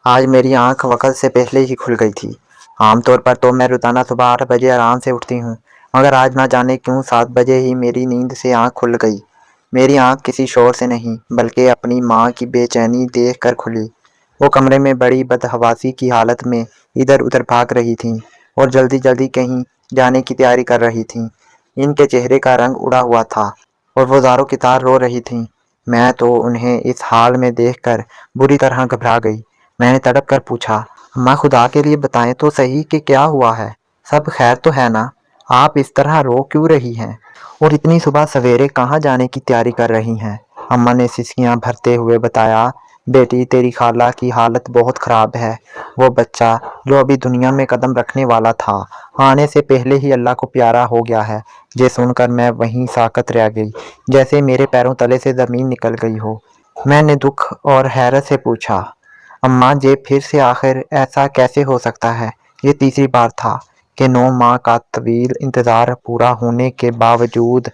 आज मेरी आंख वक्त से पहले ही खुल गई थी। आमतौर पर तो मैं रोजाना सुबह 8 बजे आराम से उठती हूँ, मगर आज ना जाने क्यों 7 बजे ही मेरी नींद से आंख खुल गई। मेरी आंख किसी शोर से नहीं, बल्कि अपनी माँ की बेचैनी देख कर खुली। वो कमरे में बड़ी बदहवासी की हालत में इधर उधर भाग रही थीं और जल्दी जल्दी कहीं जाने की तैयारी कर रही थीं। इनके चेहरे का रंग उड़ा हुआ था और वो ज़ारों की तार रो रही थीं। मैं तो उन्हें इस हाल में देखकर बुरी तरह घबरा गई। मैंने तड़प कर पूछा, अम्मा खुदा के लिए बताएं तो सही कि क्या हुआ है। सब खैर तो है ना? आप इस तरह रो क्यों रही हैं और इतनी सुबह सवेरे कहाँ जाने की तैयारी कर रही हैं? अम्मा ने सिसकियां भरते हुए बताया, बेटी तेरी खाला की हालत बहुत ख़राब है। वो बच्चा जो अभी दुनिया में कदम रखने वाला था, आने से पहले ही अल्लाह को प्यारा हो गया है। ये सुनकर मैं वहीं साकत रह गई, जैसे मेरे पैरों तले से ज़मीन निकल गई हो। मैंने दुख और हैरत से पूछा, अम्मा ये फिर से आखिर ऐसा कैसे हो सकता है? ये तीसरी बार था कि 9 माह का तवील इंतज़ार पूरा होने के बावजूद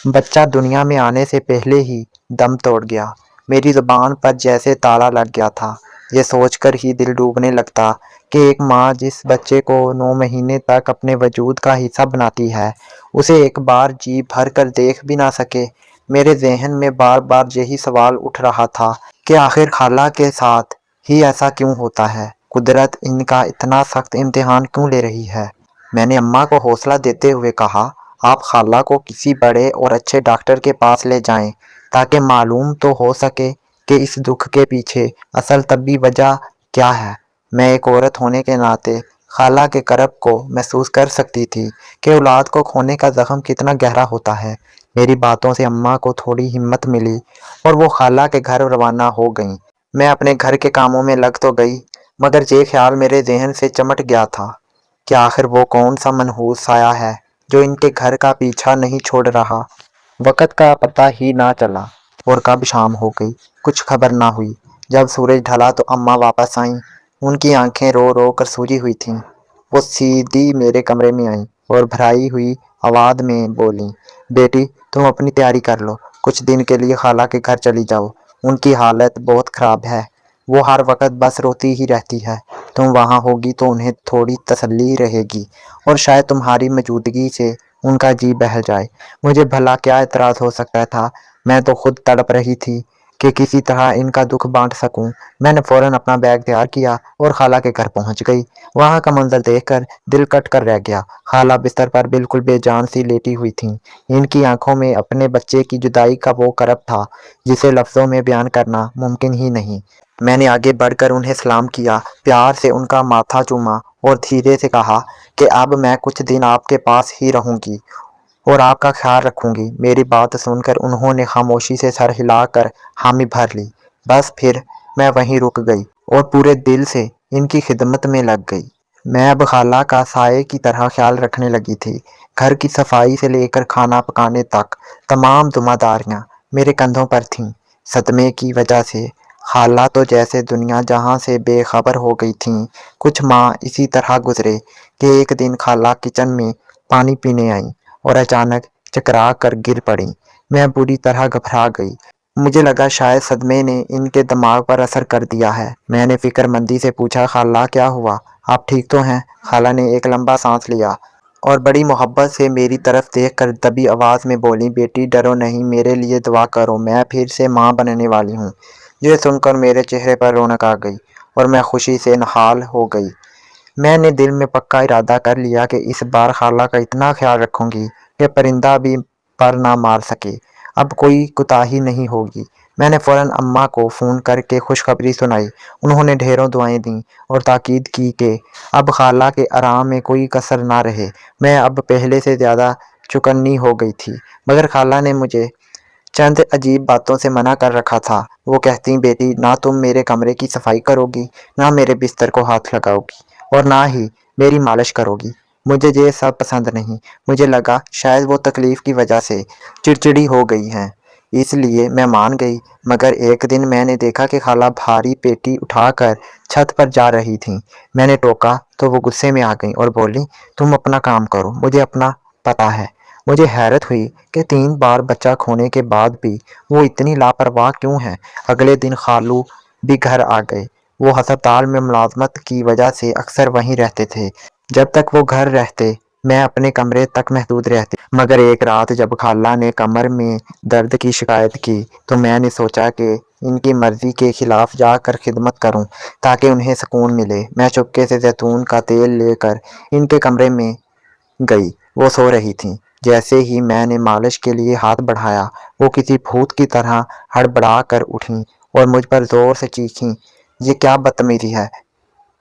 बच्चा दुनिया में आने से पहले ही दम तोड़ गया। मेरी ज़ुबान पर जैसे ताला लग गया था। ये सोचकर ही दिल डूबने लगता कि एक माँ जिस बच्चे को 9 महीने तक अपने वजूद का हिस्सा बनाती है, उसे एक बार जी भर कर देख भी ना सके। मेरे जहन में बार बार यही सवाल उठ रहा था कि आखिर खाला के साथ ही ऐसा क्यों होता है? कुदरत इनका इतना सख्त इम्तिहान क्यों ले रही है? मैंने अम्मा को हौसला देते हुए कहा, आप खाला को किसी बड़े और अच्छे डॉक्टर के पास ले जाएं, ताकि मालूम तो हो सके कि इस दुख के पीछे असल तबी वजह क्या है। मैं एक औरत होने के नाते खाला के करब को महसूस कर सकती थी कि औलाद को खोने का जख्म कितना गहरा होता है। मेरी बातों से अम्मा को थोड़ी हिम्मत मिली और वो खाला के घर रवाना हो गईं। मैं अपने घर के कामों में लग तो गई, मगर ये ख्याल मेरे जहन से चमट गया था कि आखिर वो कौन सा मनहूस साया है जो इनके घर का पीछा नहीं छोड़ रहा। वक़्त का पता ही ना चला और कब शाम हो गई, कुछ खबर ना हुई। जब सूरज ढला तो अम्मा वापस आईं। उनकी आंखें रो रो कर सूजी हुई थीं। वो सीधी मेरे कमरे में आईं और भराई हुई आवाज़ में बोलीं, बेटी तुम अपनी तैयारी कर लो, कुछ दिन के लिए खाला के घर चली जाओ। उनकी हालत बहुत ख़राब है, वो हर वक्त बस रोती ही रहती है। तुम वहाँ होगी तो उन्हें थोड़ी तसल्ली रहेगी और शायद तुम्हारी मौजूदगी से उनका जी बहल जाए। मुझे भला क्या एतराज़ हो सकता था? मैं तो खुद तड़प रही थी कि किसी तरह इनका दुख बांट सकूं। मैंने फौरन अपना बैग तैयार किया और खाला के घर पहुंच गई। वहां का मंजर देखकर दिल कट कर रह गया। खाला बिस्तर पर बिल्कुल बेजान सी लेटी हुई थीं। इनकी आंखों में अपने बच्चे की जुदाई का वो करब था जिसे लफ्ज़ों में बयान करना मुमकिन ही नहीं। मैंने आगे बढ़कर उन्हें सलाम किया, प्यार से उनका माथा चूमा और धीरे से कहा कि अब मैं कुछ दिन आपके पास ही रहूंगी और आपका ख्याल रखूंगी। मेरी बात सुनकर उन्होंने खामोशी से सर हिलाकर हामी भर ली। बस फिर मैं वहीं रुक गई और पूरे दिल से इनकी खिदमत में लग गई। मैं अब खाला का साये की तरह ख्याल रखने लगी थी। घर की सफाई से लेकर खाना पकाने तक तमाम जिम्मेदारियां मेरे कंधों पर थीं। सदमे की वजह से खाला तो जैसे दुनिया जहां से बेखबर हो गई थीं। कुछ माह इसी तरह गुजरे कि एक दिन खाला किचन में पानी पीने आई और अचानक चकरा कर गिर पड़ी। मैं बुरी तरह घबरा गई। मुझे लगा शायद सदमे ने इनके दिमाग पर असर कर दिया है। मैंने फिक्रमंदी से पूछा, खाला क्या हुआ? आप ठीक तो हैं? खाला ने एक लंबा सांस लिया और बड़ी मोहब्बत से मेरी तरफ देखकर दबी आवाज़ में बोली, बेटी डरो नहीं, मेरे लिए दुआ करो, मैं फिर से माँ बनने वाली हूँ। ये सुनकर मेरे चेहरे पर रौनक आ गई और मैं खुशी से नहाल हो गई। मैंने दिल में पक्का इरादा कर लिया कि इस बार खाला का इतना ख्याल रखूंगी कि परिंदा भी पर ना मार सके। अब कोई कुताही नहीं होगी। मैंने फौरन अम्मा को फ़ोन करके खुशखबरी सुनाई। उन्होंने ढेरों दुआएं दी और ताकीद की कि अब खाला के आराम में कोई कसर ना रहे। मैं अब पहले से ज़्यादा चुकन्नी हो गई थी, मगर खाला ने मुझे चंद अजीब बातों से मना कर रखा था। वो कहती, बेटी ना तुम मेरे कमरे की सफाई करोगी, ना मेरे बिस्तर को हाथ लगाओगी और ना ही मेरी मालिश करोगी। मुझे ये सब पसंद नहीं। मुझे लगा शायद वो तकलीफ की वजह से चिड़चिड़ी हो गई हैं, इसलिए मैं मान गई। मगर एक दिन मैंने देखा कि खाला भारी पेटी उठाकर छत पर जा रही थीं। मैंने टोका तो वो गुस्से में आ गई और बोली, तुम अपना काम करो, मुझे अपना पता है। मुझे हैरत हुई कि 3 बार बच्चा खोने के बाद भी वो इतनी लापरवाह क्यों है। अगले दिन खालू भी घर आ गए। وہ ہسپتال میں ملازمت کی وجہ سے اکثر وہیں رہتے تھے۔ جب تک وہ گھر رہتے میں اپنے کمرے تک محدود رہتی، مگر ایک رات جب خالہ نے کمر میں درد کی شکایت کی تو میں نے سوچا کہ ان کی مرضی کے خلاف جا کر خدمت کروں تاکہ انہیں سکون ملے۔ میں چپکے سے زیتون کا تیل لے کر ان کے کمرے میں گئی۔ وہ سو رہی تھیں۔ جیسے ہی میں نے مالش کے لیے ہاتھ بڑھایا وہ کسی بھوت کی طرح ہڑبڑا کر اٹھیں اور مجھ پر زور سے چیخیں، یہ کیا بدتمیزی ہے؟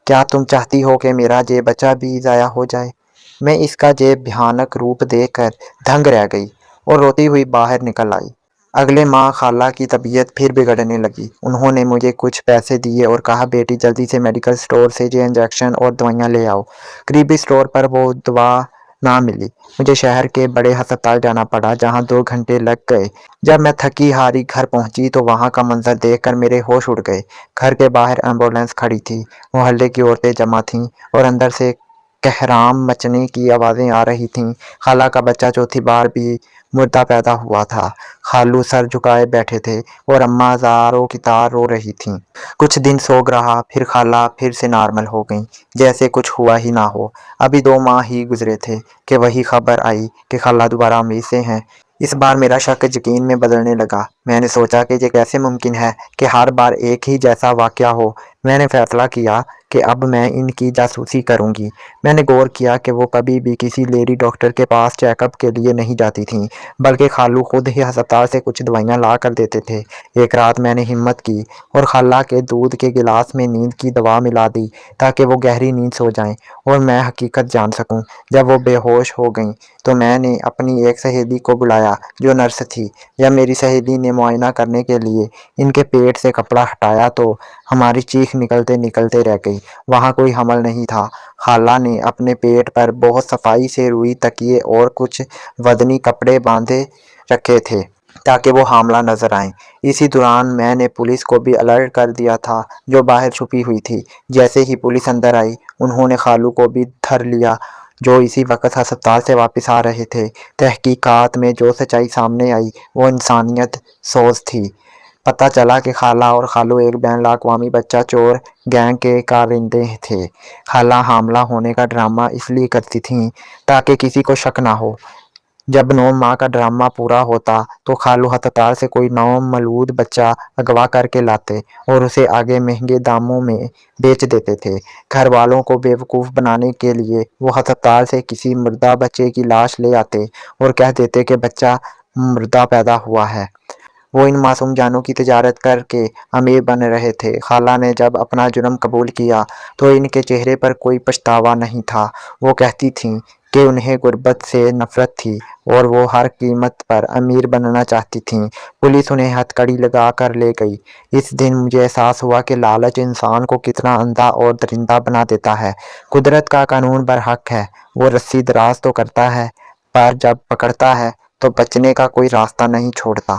کیا تم چاہتی ہو کہ میرا یہ بچہ بھی ضائع ہو جائے؟ میں اس کا یہ بھیانک روپ دیکھ کر دنگ رہ گئی اور روتی ہوئی باہر نکل آئی۔ اگلے ماہ خالہ کی طبیعت پھر بگڑنے لگی۔ انہوں نے مجھے کچھ پیسے دیے اور کہا بیٹی جلدی سے میڈیکل سٹور سے یہ انجیکشن اور دوائیاں لے آؤ۔ قریبی سٹور پر وہ دوا نہ ملی۔ مجھے شہر کے بڑے ہسپتال جانا پڑا جہاں 2 گھنٹے لگ گئے۔ جب میں تھکی ہاری گھر پہنچی تو وہاں کا منظر دیکھ کر میرے ہوش اڑ گئے۔ گھر کے باہر ایمبولینس کھڑی تھی، محلے کی عورتیں جمع تھیں اور اندر سے کہرام مچنے کی آوازیں آ رہی تھیں۔ خالہ کا بچہ چوتھی بار بھی مردہ پیدا ہوا تھا۔ خالو سر جھکائے بیٹھے تھے اور اماں زاروں کی طرح رو رہی تھیں۔ کچھ دن سوگ رہا، پھر خالہ پھر سے نارمل ہو گئیں، جیسے کچھ ہوا ہی نہ ہو۔ ابھی 2 ماہ ہی گزرے تھے کہ وہی خبر آئی کہ خالہ دوبارہ امید سے ہیں۔ اس بار میرا شک یقین میں بدلنے لگا۔ میں نے سوچا کہ یہ کیسے ممکن ہے کہ ہر بار ایک ہی جیسا واقعہ ہو۔ میں نے فیصلہ کیا کہ اب میں ان کی جاسوسی کروں گی۔ میں نے غور کیا کہ وہ کبھی بھی کسی لیڈی ڈاکٹر کے پاس چیک اپ کے لیے نہیں جاتی تھیں، بلکہ خالو خود ہی ہسپتال سے کچھ دوائیاں لا کر دیتے تھے۔ ایک رات میں نے ہمت کی اور خالہ کے دودھ کے گلاس میں نیند کی دوا ملا دی تاکہ وہ گہری نیند سو جائیں اور میں حقیقت جان سکوں۔ جب وہ بے ہوش ہو گئیں تو میں نے اپنی ایک سہیلی کو بلایا جو نرس تھی۔ جب میری سہیلی نے معائنہ کرنے کے لیے ان کے پیٹ سے کپڑا ہٹایا تو ہماری چیخ نکلتے نکلتے رہ گئی۔ وہاں کوئی حمل نہیں تھا۔ خالہ نے اپنے پیٹ پر بہت صفائی سے روئی تکیے اور کچھ وزنی کپڑے باندھے رکھے تھے تاکہ وہ حاملہ نظر آئیں۔ اسی دوران میں نے پولیس کو بھی الرٹ کر دیا تھا جو باہر چھپی ہوئی تھی۔ جیسے ہی پولیس اندر آئی انہوں نے خالو کو بھی دھر لیا جو اسی وقت ہسپتال سے واپس آ رہے تھے۔ تحقیقات میں جو سچائی سامنے آئی وہ انسانیت سوز تھی۔ پتہ چلا کہ خالہ اور خالو ایک بین الاقوامی بچہ چور گینگ کے کارندے تھے۔ خالہ حاملہ ہونے کا ڈرامہ اس لیے کرتی تھیں تاکہ کسی کو شک نہ ہو۔ جب 9 ماہ کا ڈرامہ پورا ہوتا تو خالو ہسپتال سے کوئی نومولود بچہ اغوا کر کے لاتے اور اسے آگے مہنگے داموں میں بیچ دیتے تھے۔ گھر والوں کو بیوقوف بنانے کے لیے وہ ہسپتال سے کسی مردہ بچے کی لاش لے آتے اور کہہ دیتے کہ بچہ مردہ پیدا ہوا ہے۔ وہ ان معصوم جانوں کی تجارت کر کے امیر بن رہے تھے۔ خالہ نے جب اپنا جرم قبول کیا تو ان کے چہرے پر کوئی پچھتاوا نہیں تھا۔ وہ کہتی تھیں کہ انہیں غربت سے نفرت تھی اور وہ ہر قیمت پر امیر بننا چاہتی تھیں۔ پولیس انہیں ہتھکڑی لگا کر لے گئی۔ اس دن مجھے احساس ہوا کہ لالچ انسان کو کتنا اندھا اور درندہ بنا دیتا ہے۔ قدرت کا قانون برحق ہے، وہ رسی دراز تو کرتا ہے پر جب پکڑتا ہے تو بچنے کا کوئی راستہ نہیں چھوڑتا۔